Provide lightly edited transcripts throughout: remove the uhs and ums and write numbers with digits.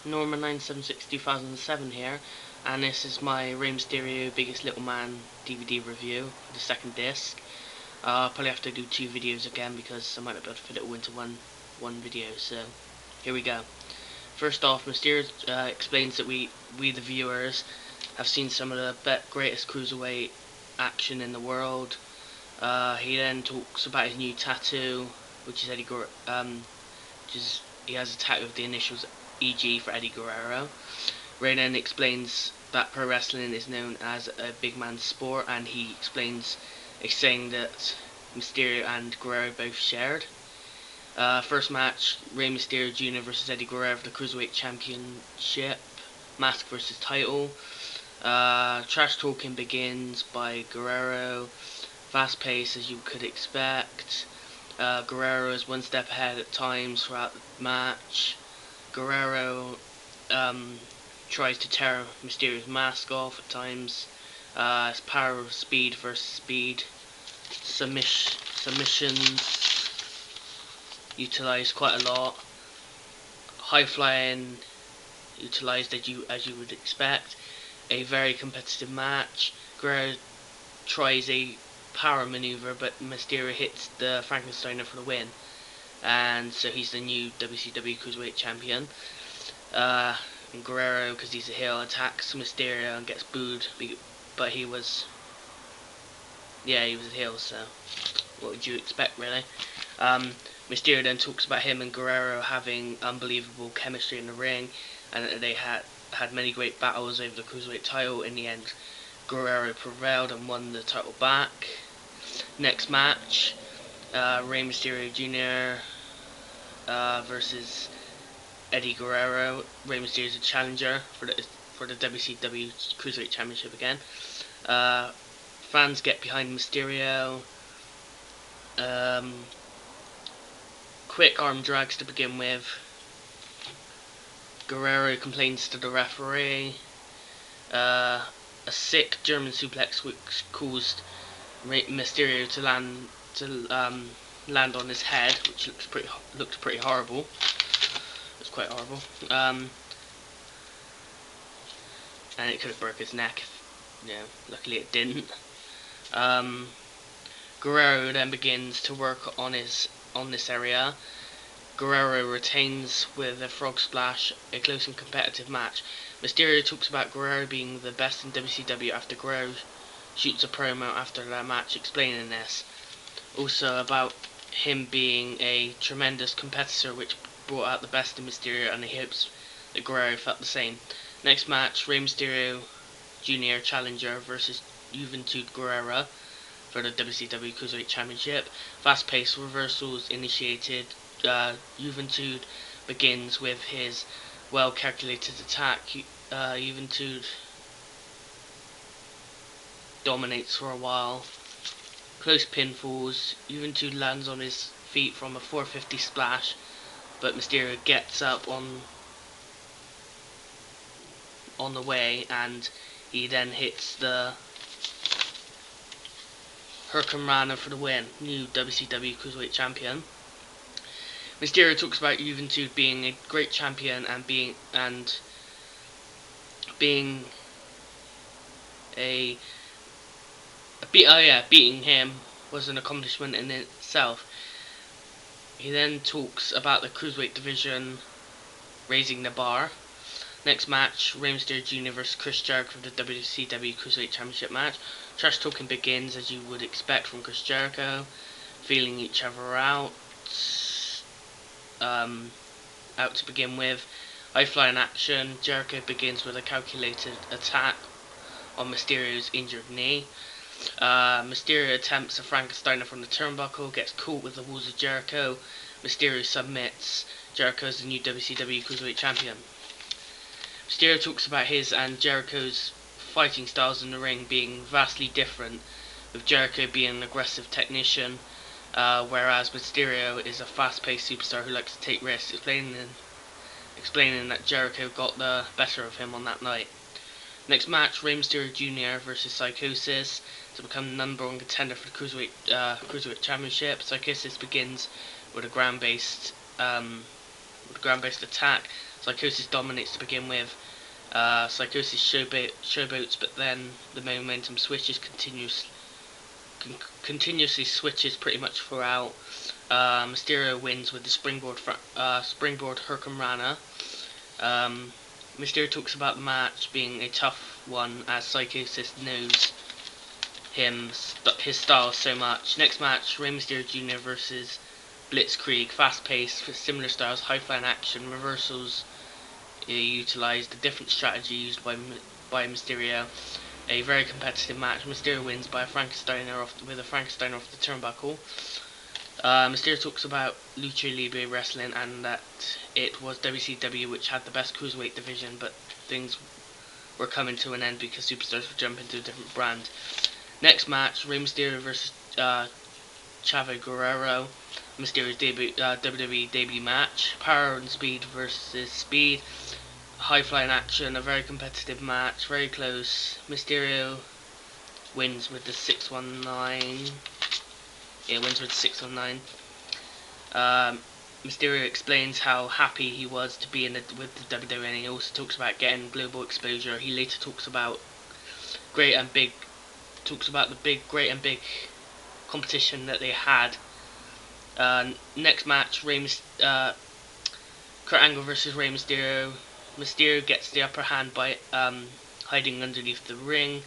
Norman976 2007 here, and this is my Rey Mysterio Biggest Little Man DVD review for the second disc. I'll probably have to do two videos again because I might not be able to fit it all into one video, so here we go. First off, Mysterio explains that we the viewers have seen some of the greatest cruiserweight action in the world. He then talks about his new tattoo, which is he has a tattoo of the initials EG for Eddie Guerrero. Ray then explains that pro wrestling is known as a big man's sport, and he explains a saying that Mysterio and Guerrero both shared. First match, Rey Mysterio Jr. versus Eddie Guerrero for the Cruiserweight Championship, mask versus title. Trash talking begins by Guerrero, fast pace as you could expect. Guerrero is one step ahead at times throughout the match. Guerrero tries to tear Mysterio's mask off at times. It's power of speed versus speed. Submissions utilised quite a lot. High flying utilised as you would expect. A very competitive match. Guerrero tries a power maneuver, but Mysterio hits the Frankensteiner for the win, and so he's the new WCW Cruiserweight Champion. And Guerrero, because he's a heel, attacks Mysterio and gets booed, but he was a heel, so what would you expect, really? Mysterio then talks about him and Guerrero having unbelievable chemistry in the ring, and that they had many great battles over the Cruiserweight title. In the end, Guerrero prevailed and won the title back. Next match, Rey Mysterio Jr. Versus Eddie Guerrero. Rey Mysterio is a challenger for the WCW Cruiserweight Championship again. Fans get behind Mysterio. Quick arm drags to begin with. Guerrero complains to the referee. A sick German suplex which caused Mysterio to land on his head, which looked pretty horrible. It was quite horrible. And it could have broke his neck. Luckily it didn't. Guerrero then begins to work on this area. Guerrero retains with a frog splash, a close and competitive match. Mysterio talks about Guerrero being the best in WCW after Guerrero shoots a promo after that match explaining this. Also about him being a tremendous competitor which brought out the best in Mysterio, and he hopes that Guerrero felt the same. Next match, Rey Mysterio Jr. Challenger versus Juventud Guerrera for the WCW Cruiserweight Championship. Fast-paced reversals initiated. Juventud begins with his well-calculated attack. Juventud dominates for a while. Close pinfalls. Juventud lands on his feet from a 450 splash, but Mysterio gets up on the way, and he then hits the Hurricanrana for the win. New WCW Cruiserweight Champion. Mysterio talks about Juventud being a great champion and beating him was an accomplishment in itself. He then talks about the Cruiserweight division raising the bar. Next match, Rey Mysterio Jr. vs. Chris Jericho for the WCW Cruiserweight Championship match. Trash talking begins as you would expect from Chris Jericho, feeling each other out to begin with. High flying action. Jericho begins with a calculated attack on Mysterio's injured knee. Mysterio attempts a Frankensteiner from the turnbuckle, gets caught with the walls of Jericho. Mysterio submits. Jericho is the new WCW Cruiserweight Champion. Mysterio talks about his and Jericho's fighting styles in the ring being vastly different, with Jericho being an aggressive technician, whereas Mysterio is a fast-paced superstar who likes to take risks, explaining that Jericho got the better of him on that night. Next match, Rey Mysterio Jr. versus Psychosis to become the number one contender for the Cruiserweight Championship. Psychosis begins with a ground-based attack. Psychosis dominates to begin with. Psychosis showboats, but then the momentum switches continuously switches pretty much throughout. Mysterio wins with the springboard Hurricanrana. Mysterio talks about the match being a tough one as Psychosis knows his style so much. Next match, Rey Mysterio Jr. versus Blitzkrieg, fast-paced, similar styles, high-flying action, reversals. Utilised a different strategy used by Mysterio. A very competitive match. Mysterio wins by with a Frankensteiner off the turnbuckle. Mysterio talks about Lucha Libre Wrestling and that it was WCW which had the best cruiserweight division, but things were coming to an end because superstars were jumping to a different brand. Next match, Rey Mysterio versus Chavo Guerrero. Mysterio's WWE debut match. Power and speed versus speed. High flying action, a very competitive match, very close. Mysterio wins with the 619. Yeah, wins with 619. Mysterio explains how happy he was to be with the WWE, and he also talks about getting global exposure. He later talks about great and big competition that they had. Next match, Kurt Angle versus Rey Mysterio. Mysterio gets the upper hand by hiding underneath the ring,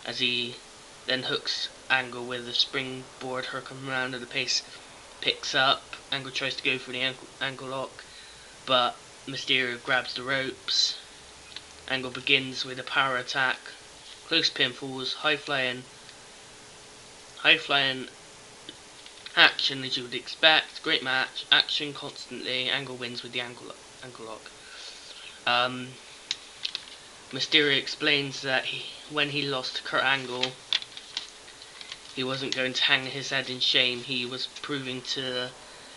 as he then hooks Angle with a springboard Hurricanrana, and the pace picks up. Angle tries to go for the ankle lock, but Mysterio grabs the ropes. Angle begins with a power attack, close pinfalls, high flying action as you would expect. Great match, action constantly. Angle wins with the ankle lock. Mysterio explains that when he lost to Kurt Angle, he wasn't going to hang his head in shame. He was proving that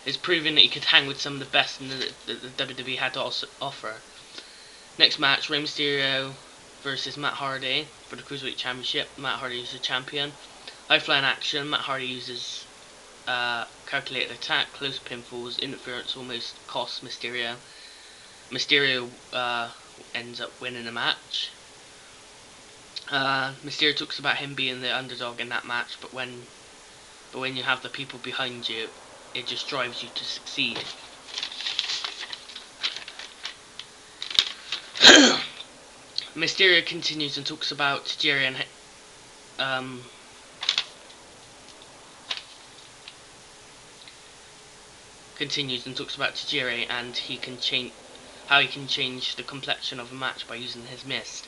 he could hang with some of the best that the WWE had to offer. Next match, Rey Mysterio versus Matt Hardy for the Cruiserweight Championship. Matt Hardy is the champion. High flying action. Matt Hardy uses calculated attack, close pinfalls, interference almost costs Mysterio. Mysterio ends up winning the match. Mysterio talks about him being the underdog in that match, but when you have the people behind you, it just drives you to succeed. Mysterio continues and talks about Tajiri and how he can change the complexion of a match by using his mist.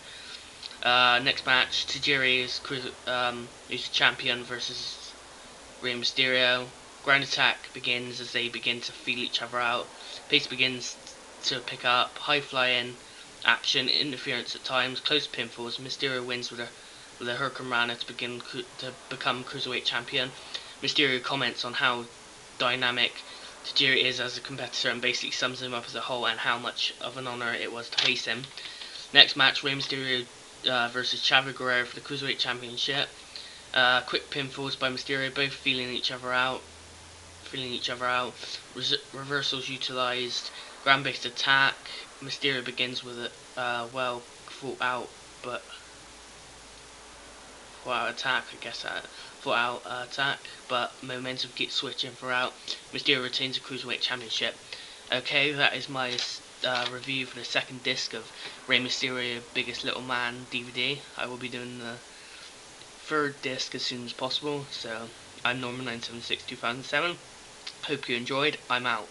Next match, Tajiri is who's champion versus Rey Mysterio. Ground attack begins as they begin to feel each other out. Pace begins to pick up. High flying action, interference at times, close pinfalls. Mysterio wins with a Hurricanrana to become Cruiserweight champion. Mysterio comments on how dynamic Tajiri is as a competitor and basically sums him up as a whole and how much of an honour it was to face him. Next match, Rey Mysterio versus Chavo Guerrero for the Cruiserweight Championship. Quick pinfalls by Mysterio, both feeling each other out. Reversals utilised. Ground-based attack. Mysterio begins with a well thought out attack, but momentum keeps switching throughout. Mysterio retains the Cruiserweight Championship. Okay, that is my review for the second disc of Rey Mysterio Biggest Little Man DVD. I will be doing the third disc as soon as possible, so I'm Norman9762007. Hope you enjoyed. I'm out.